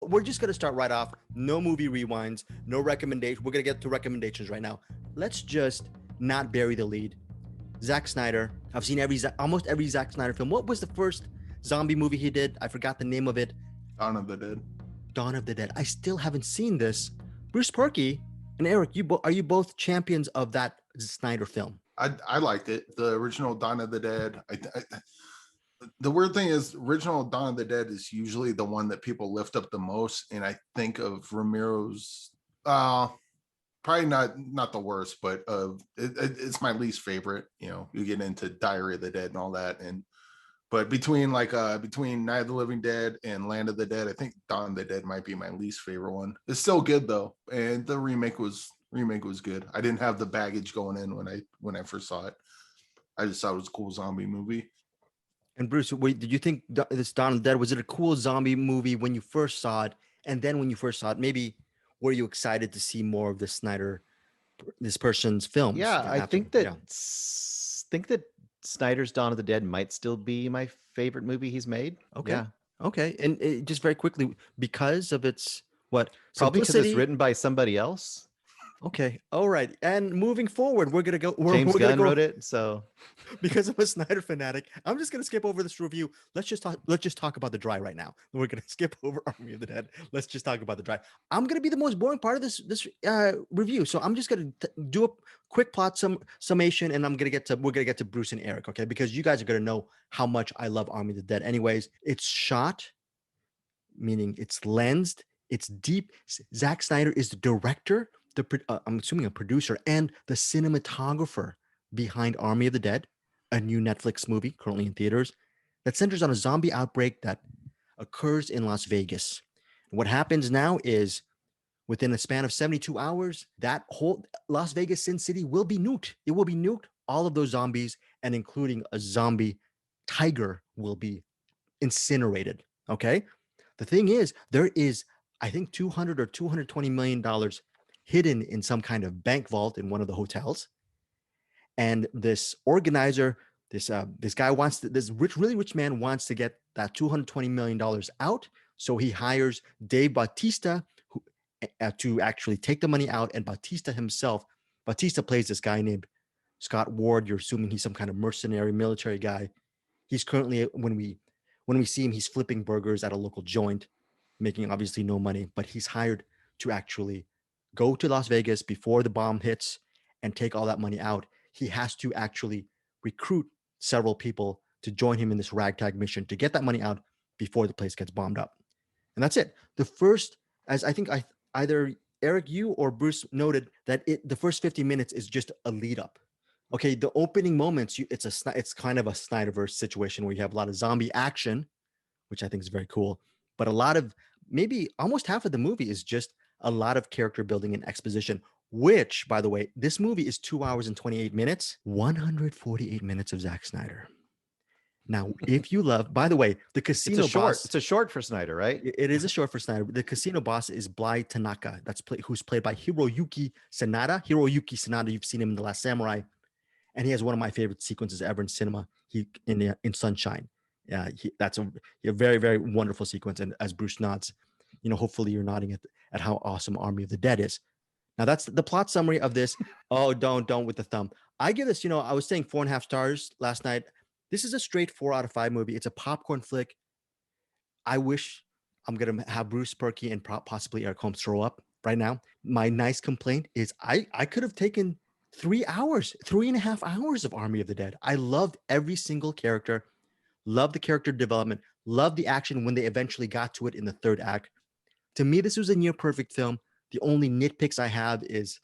we're just gonna start right off. No movie rewinds, no recommendation. We're gonna get to recommendations right now. Let's just not bury the lead. Zack Snyder. I've seen almost every Zack Snyder film. What was the first zombie movie he did? I forgot the name of it. Dawn of the Dead. Dawn of the Dead. I still haven't seen this. Bruce Purkey and Eric, are you both champions of that Snyder film? I liked it. The original Dawn of the Dead. The weird thing is, original Dawn of the Dead is usually the one that people lift up the most, and I think of Romero's. Probably not the worst, but it's my least favorite. You know, you get into Diary of the Dead and all that, but between Night of the Living Dead and Land of the Dead, I think Dawn of the Dead might be my least favorite one. It's still good though, and the remake was good. I didn't have the baggage going in when I first saw it. I just thought it was a cool zombie movie. And Bruce, did you think this Dawn of the Dead, was it a cool zombie movie when you first saw it? And then when you first saw it, maybe were you excited to see more of this person's films? Yeah, I think that Snyder's Dawn of the Dead might still be my favorite movie he's made. Okay. Yeah. Okay. And just very quickly, because of its probably because it's written by somebody else. Okay. All right. And moving forward, we're gonna go. James Gunn wrote it, so because I'm a Snyder fanatic, I'm just gonna skip over this review. Let's just talk about the dry right now. We're gonna skip over Army of the Dead. Let's just talk about the dry. I'm gonna be the most boring part of this review, so I'm just gonna do a quick plot summation, and we're gonna get to Bruce and Eric, okay? Because you guys are gonna know how much I love Army of the Dead. Anyways, it's shot, meaning it's lensed, it's deep. Zack Snyder is the director. I'm assuming a producer and the cinematographer behind Army of the Dead, a new Netflix movie currently in theaters that centers on a zombie outbreak that occurs in Las Vegas. What happens now is within a span of 72 hours, that whole Las Vegas Sin City will be nuked. It will be nuked. All of those zombies, and including a zombie tiger, will be incinerated. Okay. The thing is, there is, I think, $200 or $220 million hidden in some kind of bank vault in one of the hotels. And this organizer, this guy this really rich man wants to get that $220 million out. So he hires Dave Bautista to actually take the money out. And Bautista plays this guy named Scott Ward. You're assuming he's some kind of mercenary military guy. He's currently, when we see him, he's flipping burgers at a local joint, making obviously no money, but he's hired to actually go to Las Vegas before the bomb hits and take all that money out. He has to actually recruit several people to join him in this ragtag mission to get that money out before the place gets bombed up. And that's it. The first, as I think either Eric, you or Bruce noted, that the first 50 minutes is just a lead up. Okay, the opening moments, it's kind of a Snyderverse situation where you have a lot of zombie action, which I think is very cool. But a lot of, maybe almost half of the movie is just a lot of character building and exposition, which, by the way, this movie is 2 hours and 28 minutes, 148 minutes of Zack Snyder. Now, if you love, by the way, the casino boss. It's a short for Snyder, right? It is a short for Snyder. The casino boss is Bly Tanaka, who's played by Hiroyuki Sanada. Hiroyuki Sanada, you've seen him in The Last Samurai. And he has one of my favorite sequences ever in cinema. In Sunshine. That's a very, very wonderful sequence. And as Bruce nods, hopefully you're nodding at how awesome Army of the Dead is. Now that's the plot summary of this. Oh, don't with the thumb. I give this, I was saying 4.5 stars last night. This is a straight 4 out of 5 movie. It's a popcorn flick. I wish I'm going to have Bruce Purkey and possibly Eric Holmes throw up right now. My nice complaint is I could have taken 3.5 hours of Army of the Dead. I loved every single character, loved the character development, loved the action when they eventually got to it in the third act. To me, this was a near perfect film. The only nitpicks I have is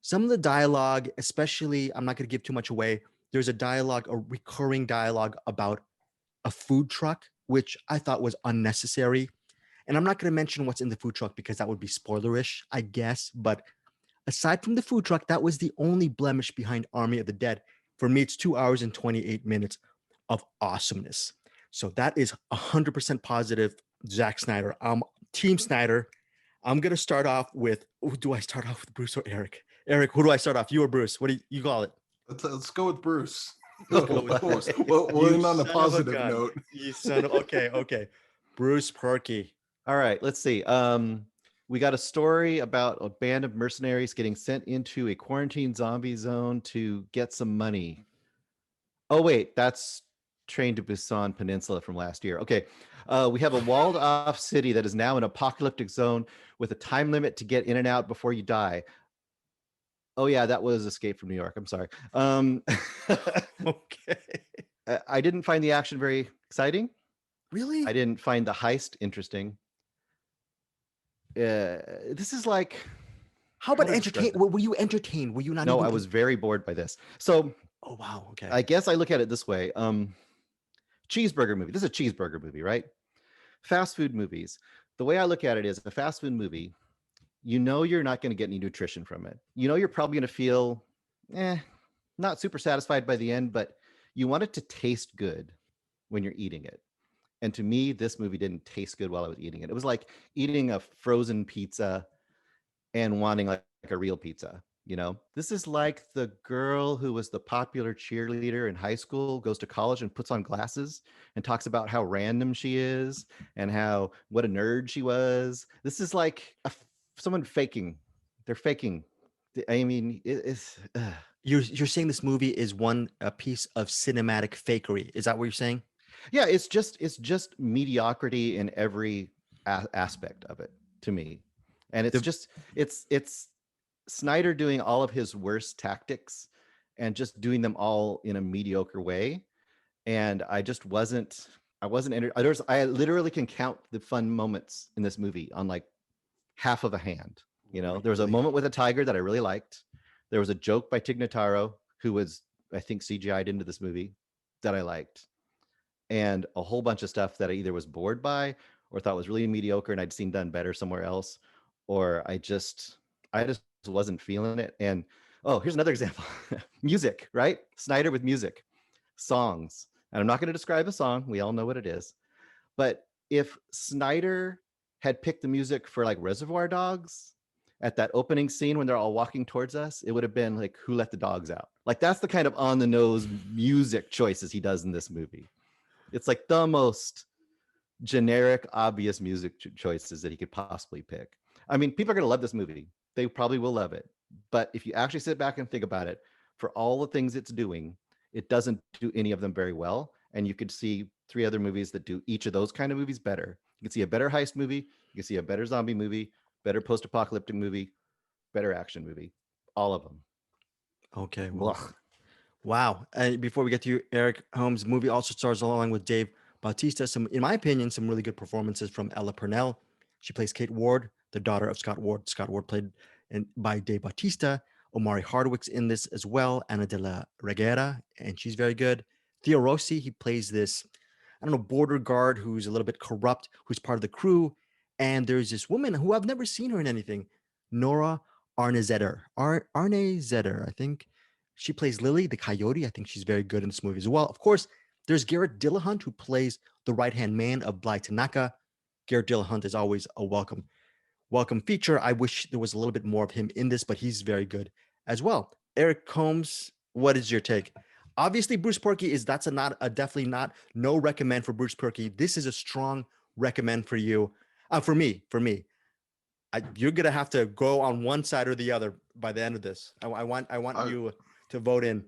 some of the dialogue, especially, I'm not going to give too much away. There's a recurring dialogue about a food truck, which I thought was unnecessary. And I'm not going to mention what's in the food truck because that would be spoilerish, I guess. But aside from the food truck, that was the only blemish behind Army of the Dead. For me, it's 2 hours and 28 minutes of awesomeness. So that is 100% positive. Zack Snyder. Team Snyder. I'm going to start off with, do I start off with Bruce or Eric? Eric, who do I start off? You or Bruce? What do you call it? Let's go with Bruce. Let's go with Bruce. We'll end on a positive note. You son of, okay. Bruce Purkey. All right, let's see. We got a story about a band of mercenaries getting sent into a quarantine zombie zone to get some money. Oh wait, that's Train to Busan Peninsula from last year. Okay, we have a walled-off city that is now an apocalyptic zone with a time limit to get in and out before you die. Oh yeah, that was Escape from New York. I'm sorry. Okay. I didn't find the action very exciting. Really? I didn't find the heist interesting. This is like, How about do I describe entertain? this? Were you entertained? Were you not No, even? I was very bored by this. So Oh wow. Okay. I guess I look at it this way. Cheeseburger movie. This is a cheeseburger movie, right? Fast food movies. The way I look at it is a fast food movie, you know you're not going to get any nutrition from it. You know you're probably going to feel not super satisfied by the end, but you want it to taste good when you're eating it. And to me, this movie didn't taste good while I was eating it. It was like eating a frozen pizza and wanting like a real pizza. You know, this is like the girl who was the popular cheerleader in high school, goes to college and puts on glasses and talks about how random she is and how what a nerd she was. This is like someone faking. They're faking. I mean, it's. You're saying this movie is a piece of cinematic fakery. Is that what you're saying? Yeah, it's just mediocrity in every aspect of it to me, and it's The just it's Snyder doing all of his worst tactics and just doing them all in a mediocre way. And I literally can count the fun moments in this movie on like half of a hand. You know, there was a Really? moment with a tiger that I really liked. There was a joke by Tig Notaro, who was, I think, CGI'd into this movie, that I liked. And a whole bunch of stuff that I either was bored by or thought was really mediocre and I'd seen done better somewhere else, or I just wasn't feeling it. And oh, here's another example. Music, right? Snyder with music, songs. And I'm not going to describe a song. We all know what it is. But if Snyder had picked the music for like Reservoir Dogs at that opening scene when they're all walking towards us, it would have been like Who Let the Dogs Out? Like that's the kind of on the nose music choices he does in this movie. It's like the most generic, obvious music choices that he could possibly pick. I mean, people are going to love this movie. They probably will love it. But if you actually sit back and think about it, for all the things it's doing, it doesn't do any of them very well. And you could see 3 other movies that do each of those kind of movies better. You can see a better heist movie. You can see a better zombie movie, better post-apocalyptic movie, better action movie. All of them. Okay. Well, wow. And before we get to you, Eric Holmes' movie also stars along with Dave Bautista. Some, in my opinion, some really good performances from Ella Purnell. She plays Kate Ward, the daughter of Scott Ward. Scott Ward played by Dave Bautista. Omari Hardwick's in this as well. Ana de la Reguera, and she's very good. Theo Rossi, he plays this, I don't know, border guard who's a little bit corrupt, who's part of the crew. And there's this woman who I've never seen her in anything, Nora Arnezetter. Arne Zetter, I think. She plays Lily, the coyote. I think she's very good in this movie as well. Of course, there's Garrett Dillahunt, who plays the right-hand man of Bly Tanaka. Garrett Dillahunt is always a welcome feature. I wish there was a little bit more of him in this, but he's very good as well. Eric Holmes, what is your take? Obviously, Bruce Purkey is definitely not no recommend for Bruce Purkey. This is a strong recommend for you, for me. You're gonna have to go on one side or the other by the end of this. I want you to vote in.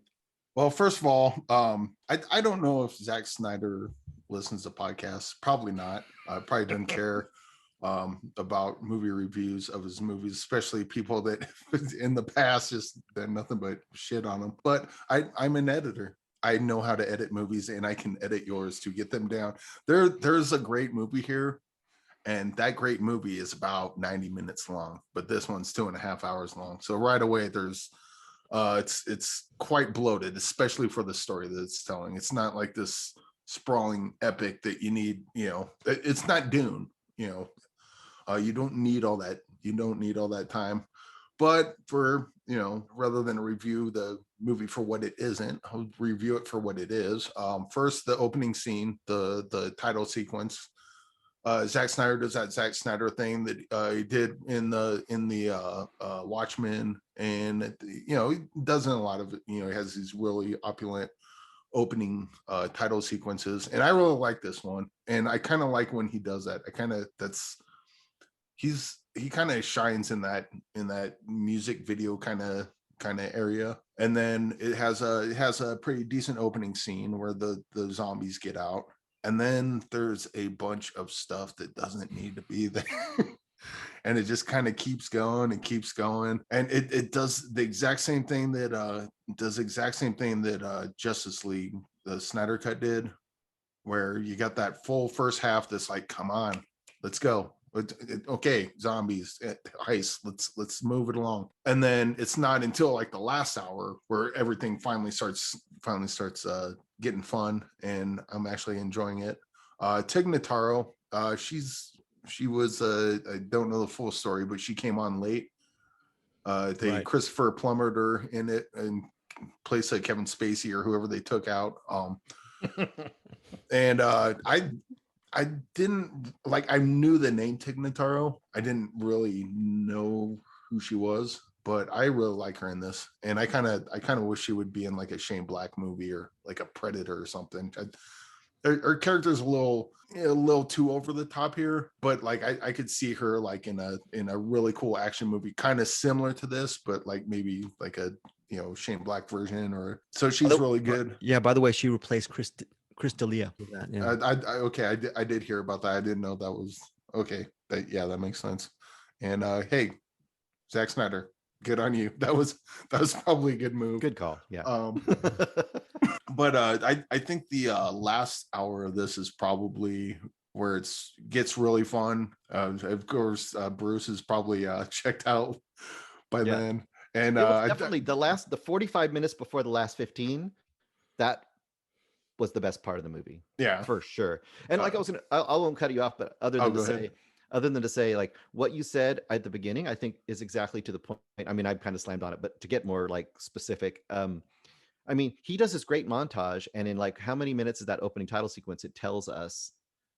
Well, first of all, I don't know if Zack Snyder listens to podcasts. Probably not. Probably doesn't care about movie reviews of his movies, especially people that in the past just done nothing but shit on them. But I'm an editor. I know how to edit movies, and I can edit yours to get them down. There's a great movie here, and that great movie is about 90 minutes long, but this one's 2.5 hours long. So right away, there's it's quite bloated, especially for the story that it's telling. It's not like this sprawling epic that you need, it's not Dune, you don't need all that. You don't need all that time. But for, rather than review the movie for what it isn't, I'll review it for what it is. First, the opening scene, the title sequence. Zack Snyder does that Zack Snyder thing that he did in the Watchmen, and he does in a lot of it. He has these really opulent opening title sequences, and I really like this one. And I kind of like when he does that. That's he kind of shines in that music video kind of area. And then it has a pretty decent opening scene where the zombies get out, and then there's a bunch of stuff that doesn't need to be there. And it just kind of keeps going and keeps going, and it does the exact same thing that Justice League, the Snyder Cut, did, where you got that full first half that's like, come on, let's go. Okay, zombies, heist, let's move it along. And then it's not until like the last hour where everything finally starts getting fun, and I'm actually enjoying it. Tig Notaro, she was I don't know the full story, but she came on late. They Christopher plummered her in it in place of Kevin Spacey or whoever they took out. And I didn't like, I knew the name Tig Notaro. I didn't really know who she was, but I really like her in this. And I kind of wish she would be in like a Shane Black movie or like a Predator or something. Her character's a little too over the top here, but like I could see her like in a really cool action movie, kind of similar to this, but like maybe like a Shane Black version, or so she's really good. Yeah. By the way, she replaced Chris D'Elia with that. Yeah. I did hear about that. I didn't know that was okay. That makes sense. And hey, Zack Snyder, good on you. That was probably a good move. Good call. Yeah. But I think the last hour of this is probably where it gets really fun. Of course, Bruce is probably checked out by then. And definitely the 45 minutes before the last 15, that was the best part of the movie. Yeah, for sure. And like I won't cut you off, but other than to say like what you said at the beginning, I think is exactly to the point. I mean, I've kind of slammed on it, but to get more like specific, I mean, he does this great montage, and in like how many minutes is that opening title sequence? It tells us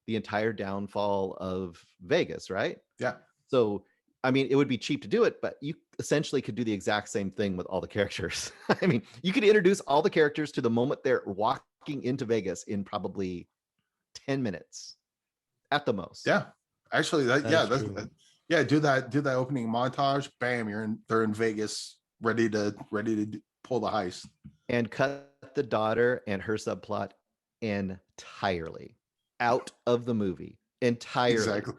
the entire downfall of Vegas, right? Yeah. So, I mean, it would be cheap to do it, but you essentially could do the exact same thing with all the characters. I mean, you could introduce all the characters to the moment they're walking into Vegas in probably 10 minutes at the most. Yeah. Actually, do that opening montage, bam, they're in Vegas, ready to pull the heist. And cut the daughter and her subplot entirely out of the movie. Entirely. Exactly.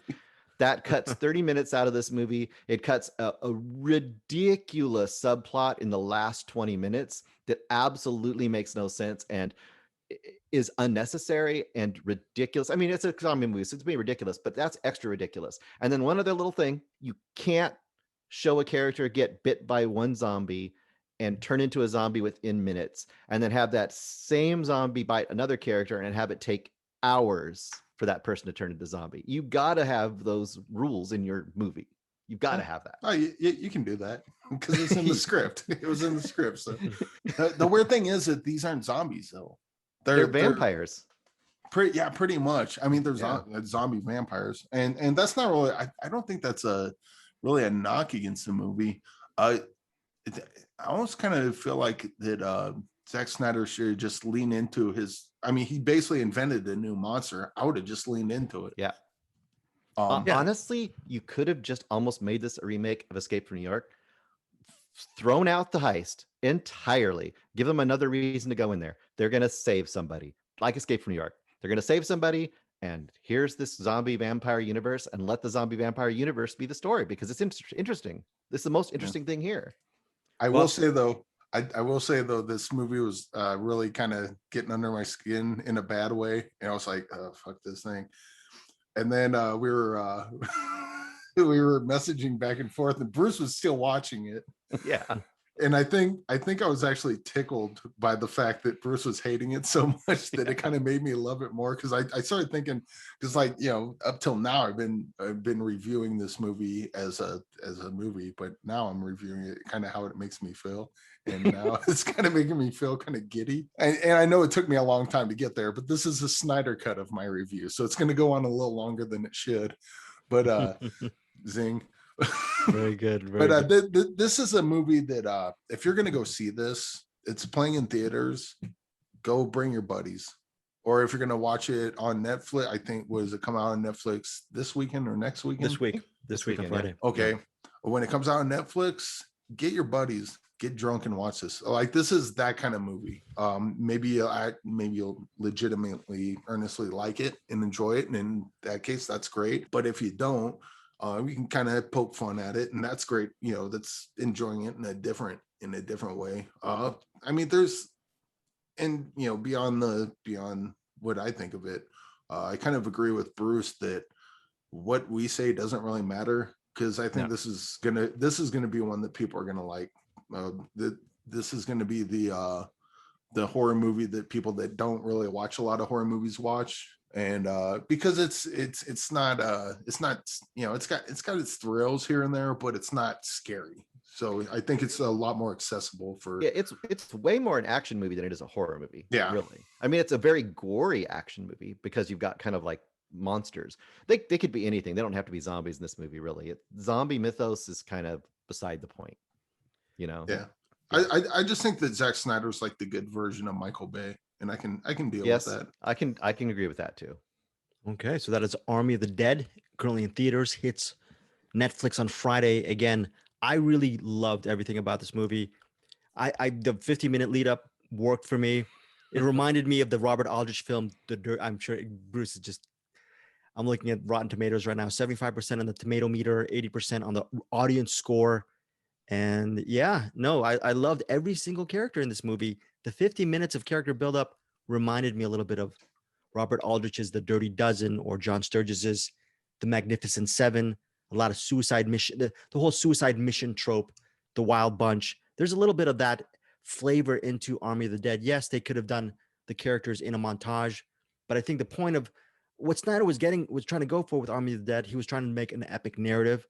That cuts 30 minutes out of this movie. It cuts a ridiculous subplot in the last 20 minutes that absolutely makes no sense and is unnecessary and ridiculous. I mean, it's a zombie movie, so it's being ridiculous, but that's extra ridiculous. And then one other little thing, you can't show a character get bit by one zombie and turn into a zombie within minutes, and then have that same zombie bite another character and have it take hours for that person to turn into zombie. You got to have those rules in your movie. You've got to have that. Oh, you can do that because it's in the script. It was in the script. So the weird thing is that these aren't zombies though. They're vampires. Pretty much. I mean, there's zombie vampires, and that's not really. I don't think that's really a knock against the movie. I almost kind of feel like that Zack Snyder should just lean into his. I mean, he basically invented a new monster. I would have just leaned into it. Yeah. Honestly, you could have just almost made this a remake of Escape from New York, thrown out the heist entirely, give them another reason to go in there. They're going to save somebody, like Escape from New York. They're going to save somebody, and here's this zombie vampire universe, and let the zombie vampire universe be the story, because it's interesting. This is the most interesting thing here. I will say though, this movie was really kind of getting under my skin in a bad way. And I was like, oh, fuck this thing. And then we were messaging back and forth, and Bruce was still watching it. Yeah. And I think I was actually tickled by the fact that Bruce was hating it so much that it kind of made me love it more. Because I started thinking, because like, up till now I've been reviewing this movie as a movie, but now I'm reviewing it kind of how it makes me feel. And now it's kind of making me feel kind of giddy. And I know it took me a long time to get there, but this is a Snyder cut of my review, so it's going to go on a little longer than it should. But zing. Very good. This is a movie that if you're going to go see this, it's playing in theaters, go bring your buddies. Or if you're going to watch it on Netflix, I think, was it come out on Netflix this weekend or next weekend? This week. this week on weekend, Friday. Okay. When it comes out on Netflix, get your buddies, get drunk and watch this. Like, this is that kind of movie. Maybe you'll legitimately, earnestly like it and enjoy it. And in that case, that's great. But if you don't, we can kind of poke fun at it, and that's great. That's enjoying it in a different way. I mean, there's, and beyond what I think of it, I kind of agree with Bruce that what we say doesn't really matter, because I think this is gonna be one that people are gonna like. This is gonna be the horror movie that people that don't really watch a lot of horror movies watch. And because it's not it's got its thrills here and there, but it's not scary. So I think it's a lot more accessible for. Yeah, it's way more an action movie than it is a horror movie. Yeah, really. I mean, it's a very gory action movie because you've got kind of like monsters. They could be anything. They don't have to be zombies in this movie. Really, zombie mythos is kind of beside the point. Yeah. I just think that Zack Snyder's like the good version of Michael Bay, and I can deal with that. I can agree with that too. Okay, so that is Army of the Dead, currently in theaters, hits Netflix on Friday. Again, I really loved everything about this movie. The 50-minute lead up worked for me. It reminded me of the Robert Aldrich film, The Dirt. I'm sure Bruce is just. I'm looking at Rotten Tomatoes right now, 75% on the tomato meter, 80% on the audience score. And I loved every single character in this movie. The 50 minutes of character buildup reminded me a little bit of Robert Aldrich's The Dirty Dozen or John Sturgis's The Magnificent Seven. A lot of suicide mission, the whole suicide mission trope, The Wild Bunch. There's a little bit of that flavor into Army of the Dead. Yes, they could have done the characters in a montage, but I think the point of what Snyder was trying to go for with Army of the Dead, he was trying to make an epic narrative.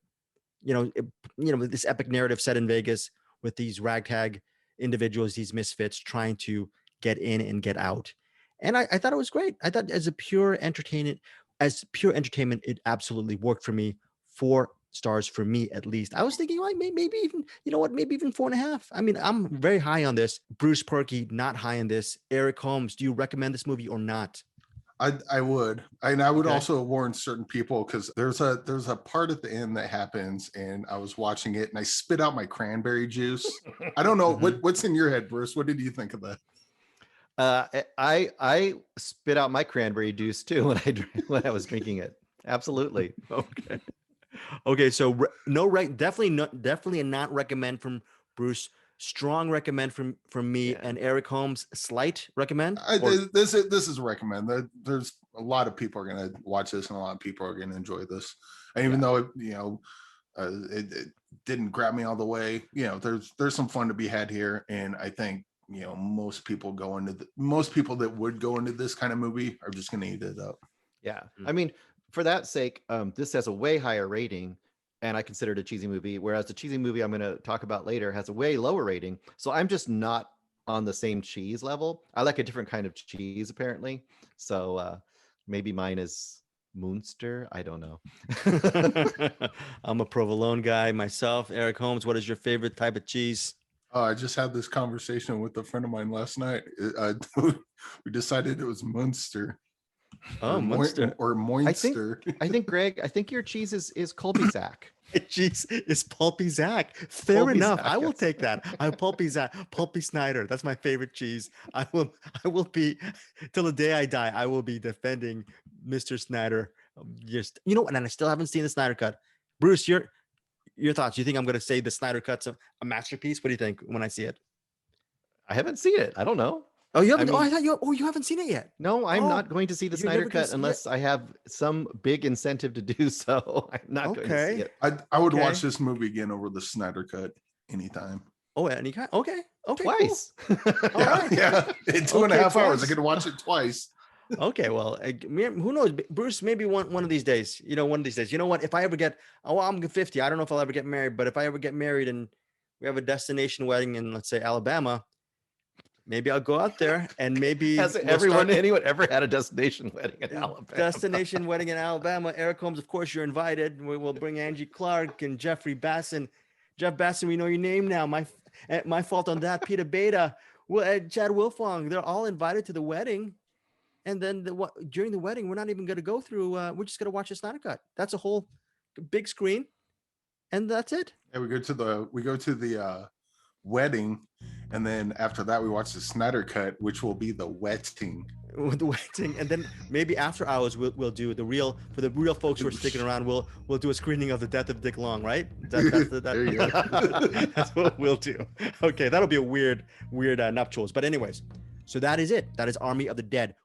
This epic narrative set in Vegas with these ragtag individuals, these misfits trying to get in and get out. And I thought it was great. I thought as pure entertainment, it absolutely worked for me. 4 stars for me, at least. I was thinking like maybe even, maybe even 4.5. I mean, I'm very high on this. Bruce Purkey, not high on this. Eric Holmes, do you recommend this movie or not? I would, and I would also warn certain people, because there's a part at the end that happens, and I was watching it and I spit out my cranberry juice. I don't know what's in your head, Bruce. What did you think of that? I spit out my cranberry juice too when I was drinking it. Absolutely. Okay. So definitely a not recommend from Bruce. Strong recommend from me and Eric Holmes. Slight recommend. This is a recommend. There's a lot of people are going to watch this, and a lot of people are going to enjoy this. And even though it didn't grab me all the way, there's some fun to be had here. And I think most people that would go into this kind of movie are just going to eat it up. Yeah, I mean, for that sake, this has a way higher rating. And I consider it a cheesy movie, whereas the cheesy movie I'm going to talk about later has a way lower rating. So I'm just not on the same cheese level. I like a different kind of cheese, apparently. So maybe mine is Munster. I don't know. I'm a provolone guy myself. Eric Holmes, what is your favorite type of cheese? I just had this conversation with a friend of mine last night. We decided it was Munster. Oh, Munster or Moinster. I think Greg, your cheese is Colby Zach. Cheese is Pulpy Zach. Fair enough. I will take that. I'm Pulpy Zach. Pulpy Snyder. That's my favorite cheese. I will be till the day I die. I will be defending Mr. Snyder. And I still haven't seen the Snyder Cut. Bruce, your thoughts? You think I'm going to say the Snyder Cut's a masterpiece? What do you think when I see it? I haven't seen it. I don't know. Oh, you haven't? I thought you haven't seen it yet. No, I'm not going to see the Snyder Cut unless I have some big incentive to do so. I'm not going to see it. I would watch this movie again over the Snyder Cut anytime. Oh, anytime. Okay. Twice. Cool. Yeah. In 2.5 hours, I could watch it twice. Okay, well, who knows, Bruce? Maybe one of these days. One of these days. You know what? If I ever get, I'm 50. I don't know if I'll ever get married, but if I ever get married and we have a destination wedding in, let's say, Alabama. Maybe I'll go out there and maybe has anyone ever had a destination wedding in Alabama? Destination wedding in Alabama. Eric Holmes, of course, you're invited. We will bring Angie Clark and Jeffrey Basson. Jeff Basson, we know your name now. My fault on that. Peter Beta, Chad Wilfong. They're all invited to the wedding, and then during the wedding, we're not even going to go through. We're just going to watch the Snyder Cut. That's a whole big screen, and that's it. Yeah, we go to the wedding, and then after that we watch the Snyder cut, which will be the wetting. With the waiting, and then maybe after hours we'll do the real, for the real folks who are sticking around. We'll do a screening of The Death of Dick Long, right? There you go. That's what we'll do. Okay, that'll be a weird nuptials. But anyways, so that is it. That is Army of the Dead.